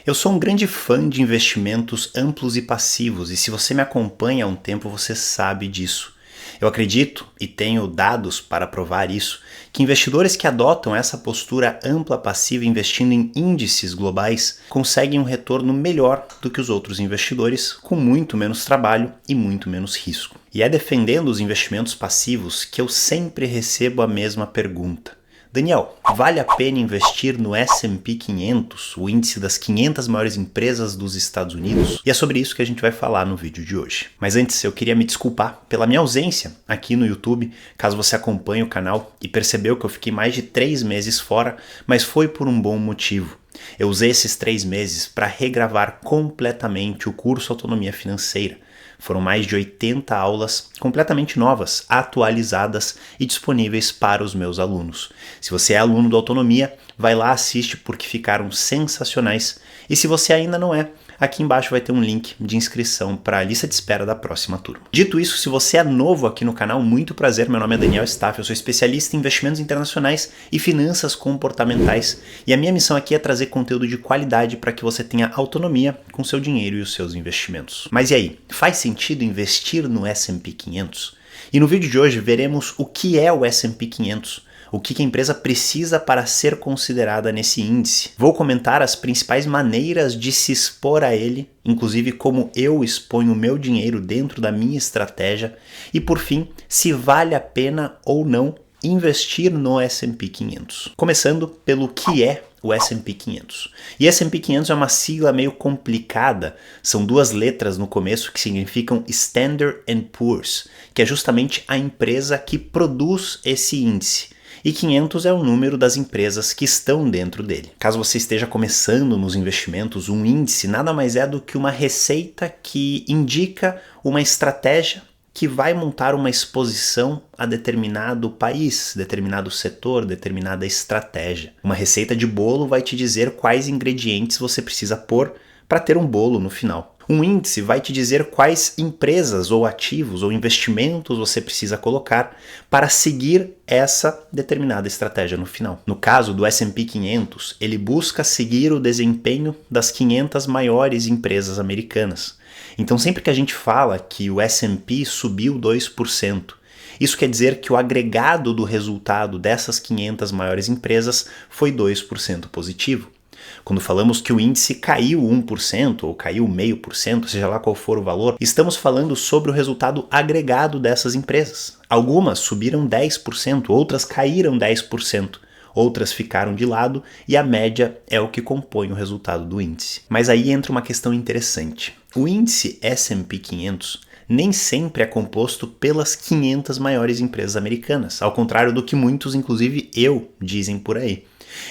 Eu sou um grande fã de investimentos amplos e passivos, e se você me acompanha há um tempo, você sabe disso. Eu acredito, e tenho dados para provar isso, que investidores que adotam essa postura ampla passiva investindo em índices globais conseguem um retorno melhor do que os outros investidores, com muito menos trabalho e muito menos risco. E é defendendo os investimentos passivos que eu sempre recebo a mesma pergunta. Daniel, vale a pena investir no S&P 500, o índice das 500 maiores empresas dos Estados Unidos? E é sobre isso que a gente vai falar no vídeo de hoje. Mas antes, eu queria me desculpar pela minha ausência aqui no YouTube, caso você acompanhe o canal e percebeu que eu fiquei mais de 3 meses fora, mas foi por um bom motivo. Eu usei esses 3 meses para regravar completamente o curso Autonomia Financeira. Foram mais de 80 aulas completamente novas, atualizadas e disponíveis para os meus alunos. Se você é aluno do Autonomia, vai lá, assiste porque ficaram sensacionais. E se você ainda não é, aqui embaixo vai ter um link de inscrição para a lista de espera da próxima turma. Dito isso, se você é novo aqui no canal, muito prazer, meu nome é Daniel Staff, eu sou especialista em investimentos internacionais e finanças comportamentais e a minha missão aqui é trazer conteúdo de qualidade para que você tenha autonomia com seu dinheiro e os seus investimentos. Mas e aí, faz sentido investir no S&P 500? E no vídeo de hoje veremos o que é o S&P 500, o que a empresa precisa para ser considerada nesse índice. Vou comentar as principais maneiras de se expor a ele, inclusive como eu exponho o meu dinheiro dentro da minha estratégia e, por fim, se vale a pena ou não investir no S&P 500. Começando pelo que é o S&P 500. E S&P 500 é uma sigla meio complicada, são 2 letras no começo que significam Standard & Poor's, que é justamente a empresa que produz esse índice. E 500 é o número das empresas que estão dentro dele. Caso você esteja começando nos investimentos, um índice nada mais é do que uma receita que indica uma estratégia que vai montar uma exposição a determinado país, determinado setor, determinada estratégia. Uma receita de bolo vai te dizer quais ingredientes você precisa pôr para ter um bolo no final. Um índice vai te dizer quais empresas ou ativos ou investimentos você precisa colocar para seguir essa determinada estratégia no final. No caso do S&P 500, ele busca seguir o desempenho das 500 maiores empresas americanas. Então sempre que a gente fala que o S&P subiu 2%, isso quer dizer que o agregado do resultado dessas 500 maiores empresas foi 2% positivo. Quando falamos que o índice caiu 1% ou caiu 0,5%, seja lá qual for o valor, estamos falando sobre o resultado agregado dessas empresas. Algumas subiram 10%, outras caíram 10%, outras ficaram de lado e a média é o que compõe o resultado do índice. Mas aí entra uma questão interessante. O índice S&P 500 nem sempre é composto pelas 500 maiores empresas americanas, ao contrário do que muitos, inclusive eu, dizem por aí.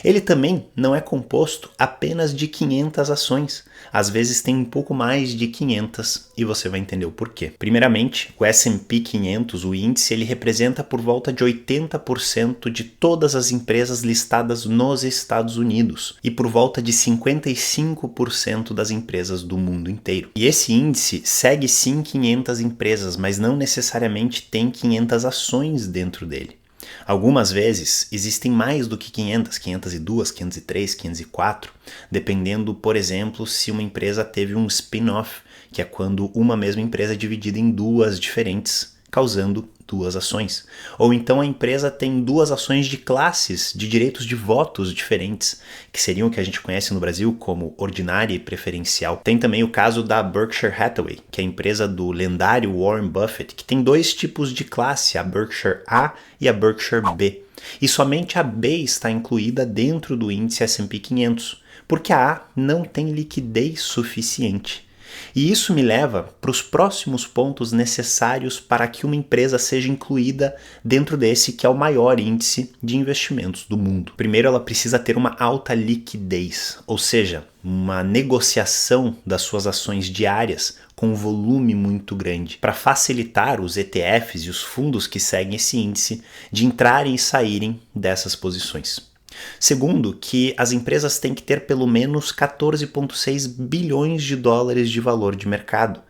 Ele também não é composto apenas de 500 ações, às vezes tem um pouco mais de 500 e você vai entender o porquê. Primeiramente, o S&P 500, o índice, ele representa por volta de 80% de todas as empresas listadas nos Estados Unidos e por volta de 55% das empresas do mundo inteiro. E esse índice segue sim 500 empresas, mas não necessariamente tem 500 ações dentro dele. Algumas vezes existem mais do que 500, 502, 503, 504, dependendo, por exemplo, se uma empresa teve um spin-off, que é quando uma mesma empresa é dividida em 2 diferentes, causando 2 ações. Ou então a empresa tem 2 ações de classes de direitos de votos diferentes, que seriam o que a gente conhece no Brasil como ordinária e preferencial. Tem também o caso da Berkshire Hathaway, que é a empresa do lendário Warren Buffett, que tem 2 tipos de classe, a Berkshire A e a Berkshire B. E somente a B está incluída dentro do índice S&P 500, porque a A não tem liquidez suficiente. E isso me leva para os próximos pontos necessários para que uma empresa seja incluída dentro desse que é o maior índice de investimentos do mundo. Primeiro, ela precisa ter uma alta liquidez, ou seja, uma negociação das suas ações diárias com um volume muito grande, para facilitar os ETFs e os fundos que seguem esse índice de entrarem e saírem dessas posições. Segundo, que as empresas têm que ter pelo menos 14,6 bilhões de dólares de valor de mercado.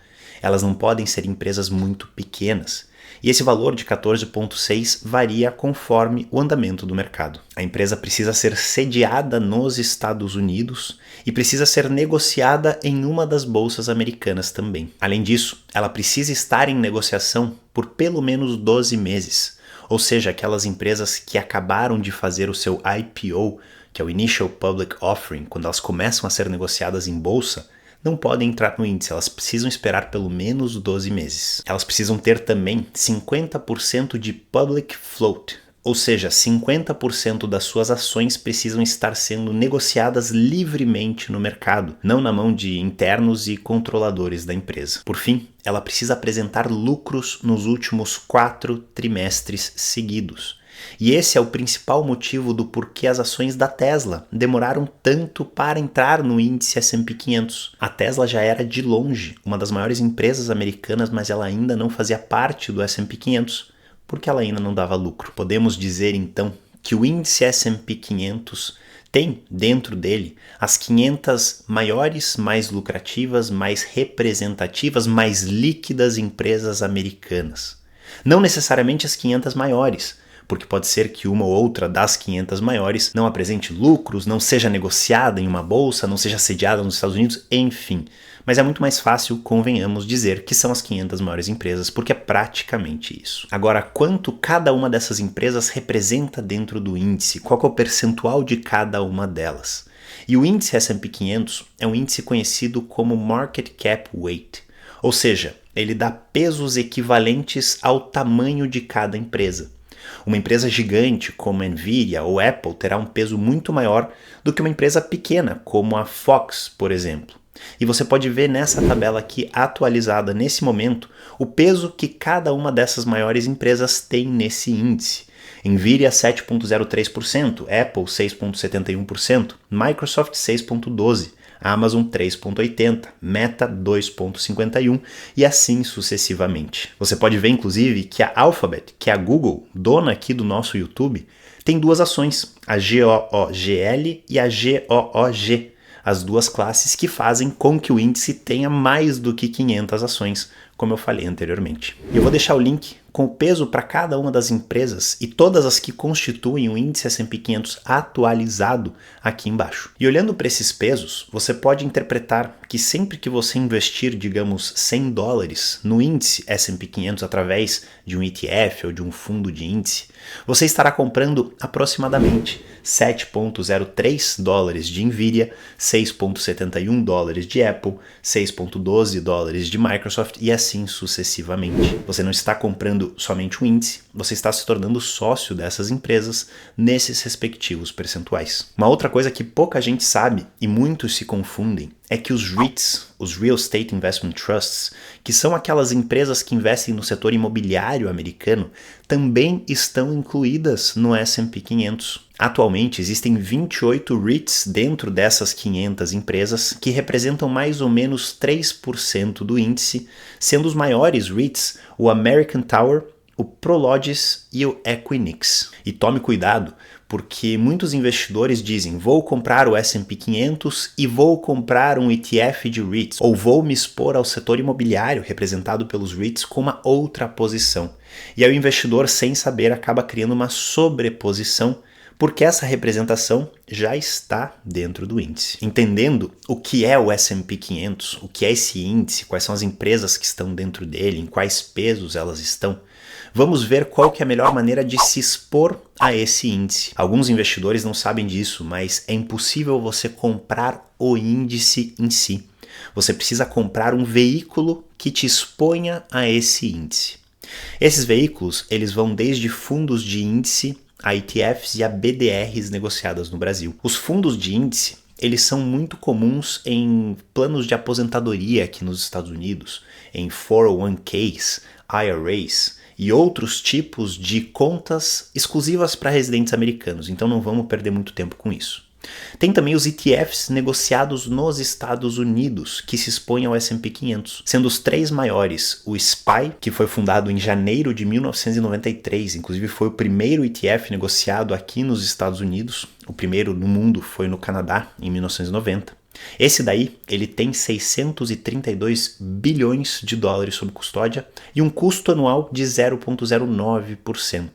Elas não podem ser empresas muito pequenas. E esse valor de 14,6 varia conforme o andamento do mercado. A empresa precisa ser sediada nos Estados Unidos e precisa ser negociada em uma das bolsas americanas também. Além disso, ela precisa estar em negociação por pelo menos 12 meses, ou seja, aquelas empresas que acabaram de fazer o seu IPO, que é o Initial Public Offering, quando elas começam a ser negociadas em bolsa, não podem entrar no índice, elas precisam esperar pelo menos 12 meses. Elas precisam ter também 50% de public float, ou seja, 50% das suas ações precisam estar sendo negociadas livremente no mercado, não na mão de internos e controladores da empresa. Por fim, ela precisa apresentar lucros nos últimos 4 trimestres seguidos. E esse é o principal motivo do porquê as ações da Tesla demoraram tanto para entrar no índice S&P 500. A Tesla já era de longe uma das maiores empresas americanas, mas ela ainda não fazia parte do S&P 500, porque ela ainda não dava lucro. Podemos dizer então que o índice S&P 500 tem dentro dele as 500 maiores, mais lucrativas, mais representativas, mais líquidas empresas americanas. Não necessariamente as 500 maiores, porque pode ser que uma ou outra das 500 maiores não apresente lucros, não seja negociada em uma bolsa, não seja sediada nos Estados Unidos, enfim. Mas é muito mais fácil, convenhamos, dizer que são as 500 maiores empresas, porque é praticamente isso. Agora, quanto cada uma dessas empresas representa dentro do índice? Qual que é o percentual de cada uma delas? E o índice S&P 500 é um índice conhecido como Market Cap Weight, ou seja, ele dá pesos equivalentes ao tamanho de cada empresa. Uma empresa gigante como a Nvidia ou Apple terá um peso muito maior do que uma empresa pequena como a Fox, por exemplo. E você pode ver nessa tabela aqui atualizada nesse momento o peso que cada uma dessas maiores empresas tem nesse índice. Nvidia 7,03%, Apple 6,71%, Microsoft 6,12%. Amazon 3,80%, Meta 2,51% e assim sucessivamente. Você pode ver inclusive que a Alphabet, que é a Google, dona aqui do nosso YouTube, tem duas ações, a GOOGL e a GOOG, as duas classes que fazem com que o índice tenha mais do que 500 ações, como eu falei anteriormente. Eu vou deixar o link com o peso para cada uma das empresas e todas as que constituem o índice S&P 500 atualizado aqui embaixo. E olhando para esses pesos, você pode interpretar que sempre que você investir, digamos, $100 no índice S&P 500 através de um ETF ou de um fundo de índice, você estará comprando aproximadamente $7,03 de Nvidia, $6,71 de Apple, $6,12 de Microsoft e assim sucessivamente. Você não está comprando somente o índice, você está se tornando sócio dessas empresas nesses respectivos percentuais. Uma outra coisa que pouca gente sabe e muitos se confundem é que os REITs, os Real Estate Investment Trusts, que são aquelas empresas que investem no setor imobiliário americano, também estão incluídas no S&P 500. Atualmente existem 28 REITs dentro dessas 500 empresas que representam mais ou menos 3% do índice, sendo os maiores REITs o American Tower, o Prologis e o Equinix. E tome cuidado, porque muitos investidores dizem: vou comprar o S&P 500 e vou comprar um ETF de REITs, ou vou me expor ao setor imobiliário representado pelos REITs com uma outra posição. E aí o investidor, sem saber, acaba criando uma sobreposição, porque essa representação já está dentro do índice. Entendendo o que é o S&P 500, o que é esse índice, quais são as empresas que estão dentro dele, em quais pesos elas estão, vamos ver qual que é a melhor maneira de se expor a esse índice. Alguns investidores não sabem disso, mas é impossível você comprar o índice em si. Você precisa comprar um veículo que te exponha a esse índice. Esses veículos, eles vão desde fundos de índice a ETFs e a BDRs negociadas no Brasil. Os fundos de índice, eles são muito comuns em planos de aposentadoria aqui nos Estados Unidos, em 401ks, IRAs e outros tipos de contas exclusivas para residentes americanos, então não vamos perder muito tempo com isso. Tem também os ETFs negociados nos Estados Unidos, que se expõem ao S&P 500, sendo os três maiores o SPY, que foi fundado em janeiro de 1993, inclusive foi o primeiro ETF negociado aqui nos Estados Unidos, o primeiro no mundo foi no Canadá, em 1990. Esse daí, ele tem 632 bilhões de dólares sob custódia e um custo anual de 0,09%.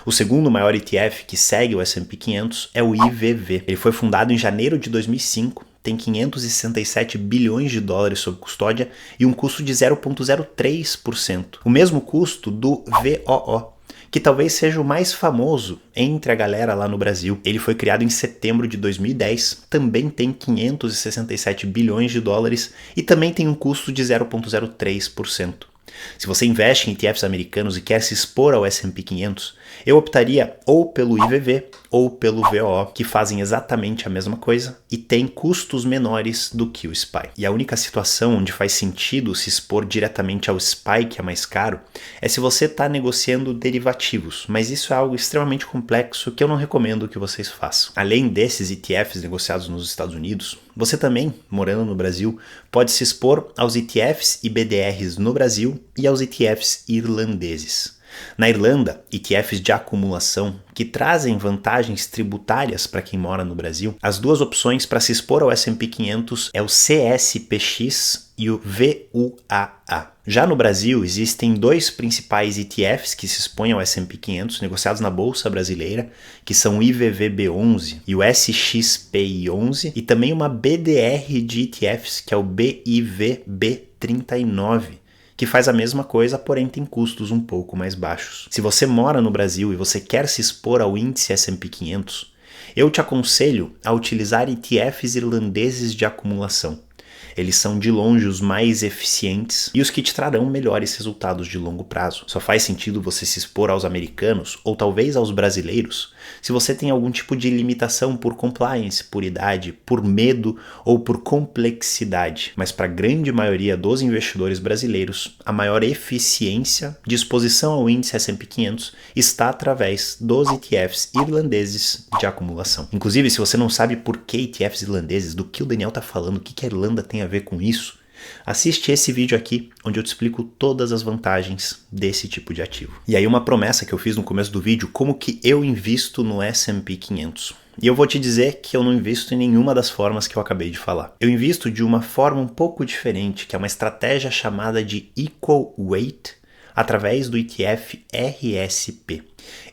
O segundo maior ETF que segue o S&P 500 é o IVV. Ele foi fundado em janeiro de 2005, tem 567 bilhões de dólares sob custódia e um custo de 0,03%. O mesmo custo do VOO, que talvez seja o mais famoso entre a galera lá no Brasil. Ele foi criado em setembro de 2010, também tem 567 bilhões de dólares e também tem um custo de 0,03%. Se você investe em ETFs americanos e quer se expor ao S&P 500, eu optaria ou pelo IVV ou pelo VOO, que fazem exatamente a mesma coisa e têm custos menores do que o SPY. E a única situação onde faz sentido se expor diretamente ao SPY, que é mais caro, é se você está negociando derivativos, mas isso é algo extremamente complexo que eu não recomendo que vocês façam. Além desses ETFs negociados nos Estados Unidos, você também, morando no Brasil, pode se expor aos ETFs e BDRs no Brasil e aos ETFs irlandeses. Na Irlanda, ETFs de acumulação que trazem vantagens tributárias para quem mora no Brasil, as duas opções para se expor ao S&P 500 é o CSPX e o VUAA. Já no Brasil, existem dois principais ETFs que se expõem ao S&P 500 negociados na Bolsa Brasileira, que são o IVVB11 e o SXPI11, e também uma BDR de ETFs, que é o BIVB39. Que faz a mesma coisa, porém tem custos um pouco mais baixos. Se você mora no Brasil e você quer se expor ao índice S&P 500, eu te aconselho a utilizar ETFs irlandeses de acumulação. Eles são de longe os mais eficientes e os que te trarão melhores resultados de longo prazo. Só faz sentido você se expor aos americanos ou talvez aos brasileiros se você tem algum tipo de limitação por compliance, por idade, por medo ou por complexidade. Mas para a grande maioria dos investidores brasileiros, a maior eficiência de exposição ao índice S&P 500 está através dos ETFs irlandeses de acumulação. Inclusive, se você não sabe por que ETFs irlandeses, do que o Daniel está falando, o que a Irlanda tem a ver com isso, assiste esse vídeo aqui, onde eu te explico todas as vantagens desse tipo de ativo. E aí uma promessa que eu fiz no começo do vídeo, como que eu invisto no S&P 500. E eu vou te dizer que eu não invisto em nenhuma das formas que eu acabei de falar. Eu invisto de uma forma um pouco diferente, que é uma estratégia chamada de Equal Weight, através do ETF RSP.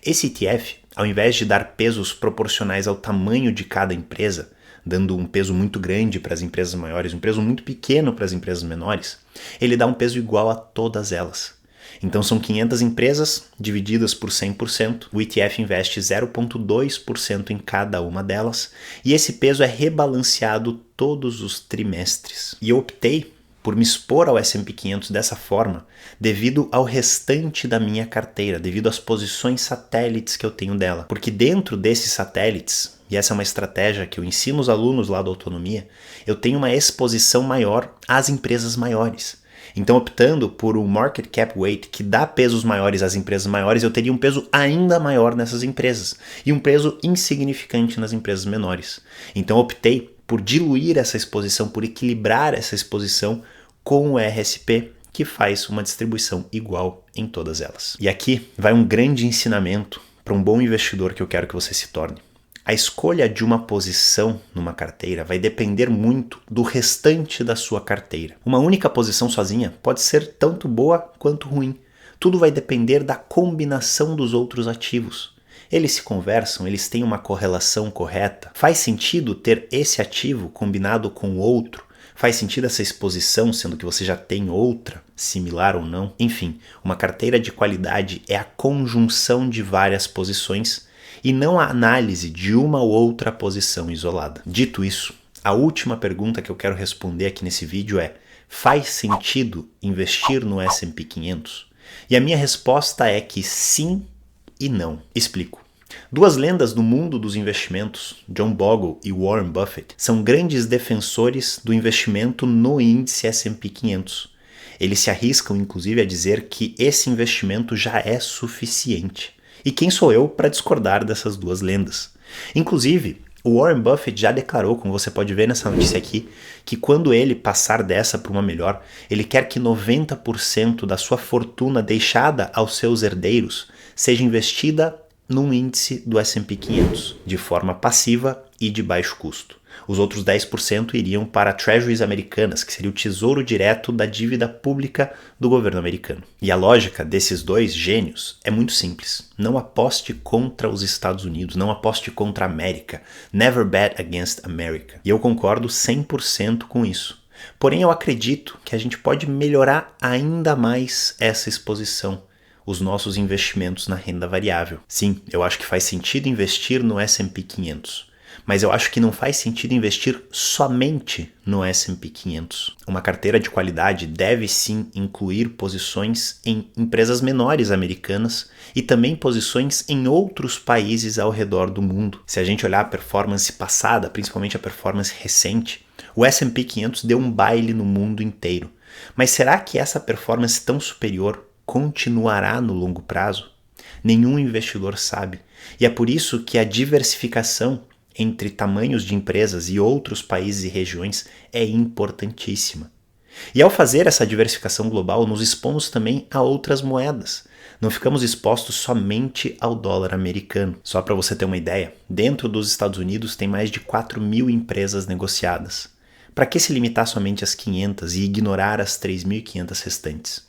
Esse ETF, ao invés de dar pesos proporcionais ao tamanho de cada empresa, dando um peso muito grande para as empresas maiores, um peso muito pequeno para as empresas menores, ele dá um peso igual a todas elas. Então são 500 empresas divididas por 100%, o ETF investe 0,2% em cada uma delas e esse peso é rebalanceado todos os trimestres. E eu optei por me expor ao S&P 500 dessa forma devido ao restante da minha carteira, devido às posições satélites que eu tenho dela. Porque dentro desses satélites, e essa é uma estratégia que eu ensino os alunos lá da autonomia, eu tenho uma exposição maior às empresas maiores. Então, optando por um market cap weight que dá pesos maiores às empresas maiores, eu teria um peso ainda maior nessas empresas e um peso insignificante nas empresas menores. Então, optei por diluir essa exposição, por equilibrar essa exposição com o RSP, que faz uma distribuição igual em todas elas. E aqui vai um grande ensinamento para um bom investidor que eu quero que você se torne. A escolha de uma posição numa carteira vai depender muito do restante da sua carteira. Uma única posição sozinha pode ser tanto boa quanto ruim. Tudo vai depender da combinação dos outros ativos. Eles se conversam, eles têm uma correlação correta. Faz sentido ter esse ativo combinado com outro? Faz sentido essa exposição, sendo que você já tem outra, similar ou não? Enfim, uma carteira de qualidade é a conjunção de várias posições e não a análise de uma ou outra posição isolada. Dito isso, a última pergunta que eu quero responder aqui nesse vídeo é: faz sentido investir no S&P 500? E a minha resposta é que sim e não. Explico. Duas lendas do mundo dos investimentos, John Bogle e Warren Buffett, são grandes defensores do investimento no índice S&P 500. Eles se arriscam, inclusive, a dizer que esse investimento já é suficiente. E quem sou eu para discordar dessas duas lendas? Inclusive, o Warren Buffett já declarou, como você pode ver nessa notícia aqui, que quando ele passar dessa para uma melhor, ele quer que 90% da sua fortuna deixada aos seus herdeiros seja investida num índice do S&P 500, de forma passiva e de baixo custo. Os outros 10% iriam para treasuries americanas, que seria o tesouro direto da dívida pública do governo americano. E a lógica desses dois gênios é muito simples. Não aposte contra os Estados Unidos, não aposte contra a América. Never bet against America. E eu concordo 100% com isso. Porém, eu acredito que a gente pode melhorar ainda mais essa exposição, os nossos investimentos na renda variável. Sim, eu acho que faz sentido investir no S&P 500, mas eu acho que não faz sentido investir somente no S&P 500. Uma carteira de qualidade deve sim incluir posições em empresas menores americanas e também posições em outros países ao redor do mundo. Se a gente olhar a performance passada, principalmente a performance recente, o S&P 500 deu um baile no mundo inteiro. Mas será que essa performance tão superior continuará no longo prazo? Nenhum investidor sabe. E é por isso que a diversificação entre tamanhos de empresas e outros países e regiões é importantíssima. E ao fazer essa diversificação global, nos expomos também a outras moedas. Não ficamos expostos somente ao dólar americano. Só para você ter uma ideia, dentro dos Estados Unidos tem mais de 4.000 empresas negociadas. Para que se limitar somente às 500 e ignorar as 3.500 restantes?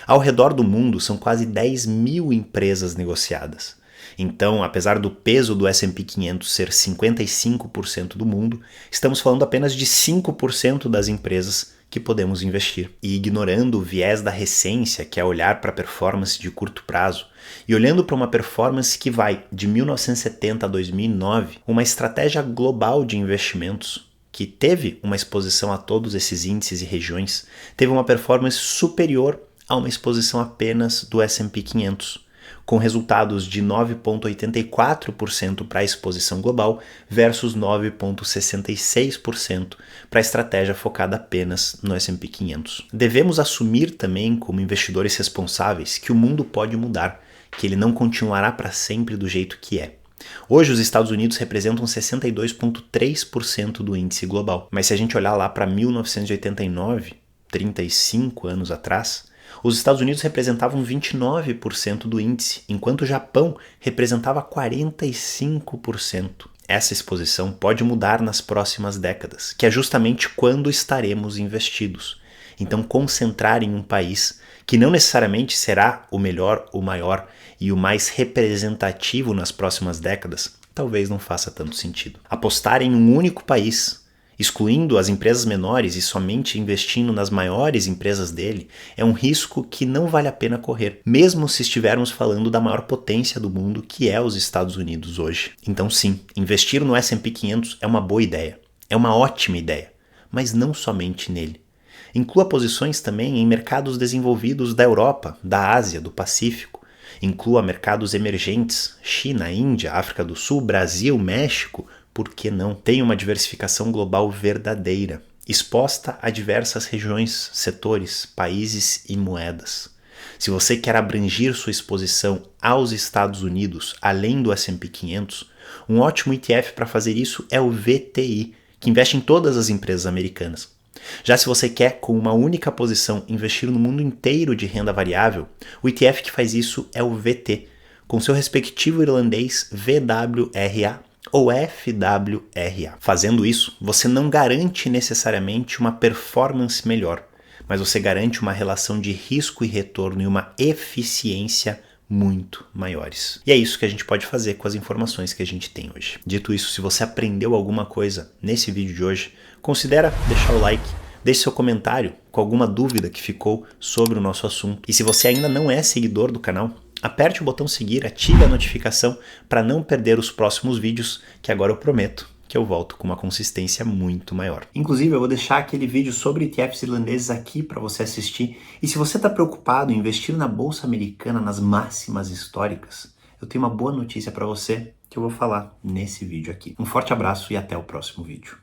Ao redor do mundo são quase 10.000 empresas negociadas. Então, apesar do peso do S&P 500 ser 55% do mundo, estamos falando apenas de 5% das empresas que podemos investir. E ignorando o viés da recência, que é olhar para a performance de curto prazo, e olhando para uma performance que vai de 1970 a 2009, uma estratégia global de investimentos que teve uma exposição a todos esses índices e regiões, teve uma performance superior a uma exposição apenas do S&P 500, com resultados de 9,84% para a exposição global versus 9,66% para a estratégia focada apenas no S&P 500. Devemos assumir também, como investidores responsáveis, que o mundo pode mudar, que ele não continuará para sempre do jeito que é. Hoje os Estados Unidos representam 62,3% do índice global, mas se a gente olhar lá para 1989, 35 anos atrás, os Estados Unidos representavam 29% do índice, enquanto o Japão representava 45%. Essa exposição pode mudar nas próximas décadas, que é justamente quando estaremos investidos. Então, concentrar em um país que não necessariamente será o melhor, o maior e o mais representativo nas próximas décadas, talvez não faça tanto sentido. Apostar em um único país, excluindo as empresas menores e somente investindo nas maiores empresas dele, é um risco que não vale a pena correr, mesmo se estivermos falando da maior potência do mundo, que é os Estados Unidos hoje. Então sim, investir no S&P 500 é uma boa ideia, é uma ótima ideia, mas não somente nele. Inclua posições também em mercados desenvolvidos da Europa, da Ásia, do Pacífico. Inclua mercados emergentes, China, Índia, África do Sul, Brasil, México. Por que não? Tenha uma diversificação global verdadeira, exposta a diversas regiões, setores, países e moedas. Se você quer abranger sua exposição aos Estados Unidos, além do S&P 500, um ótimo ETF para fazer isso é o VTI, que investe em todas as empresas americanas. Já se você quer, com uma única posição, investir no mundo inteiro de renda variável, o ETF que faz isso é o VT, com seu respectivo irlandês VWRA ou FWRA. Fazendo isso, você não garante necessariamente uma performance melhor, mas você garante uma relação de risco e retorno e uma eficiência muito maiores. E é isso que a gente pode fazer com as informações que a gente tem hoje. Dito isso, se você aprendeu alguma coisa nesse vídeo de hoje, considera deixar o like, deixe seu comentário com alguma dúvida que ficou sobre o nosso assunto. E se você ainda não é seguidor do canal, aperte o botão seguir, ative a notificação para não perder os próximos vídeos, que agora eu prometo que eu volto com uma consistência muito maior. Inclusive, eu vou deixar aquele vídeo sobre ETFs irlandeses aqui para você assistir. E se você está preocupado em investir na Bolsa Americana nas máximas históricas, eu tenho uma boa notícia para você que eu vou falar nesse vídeo aqui. Um forte abraço e até o próximo vídeo.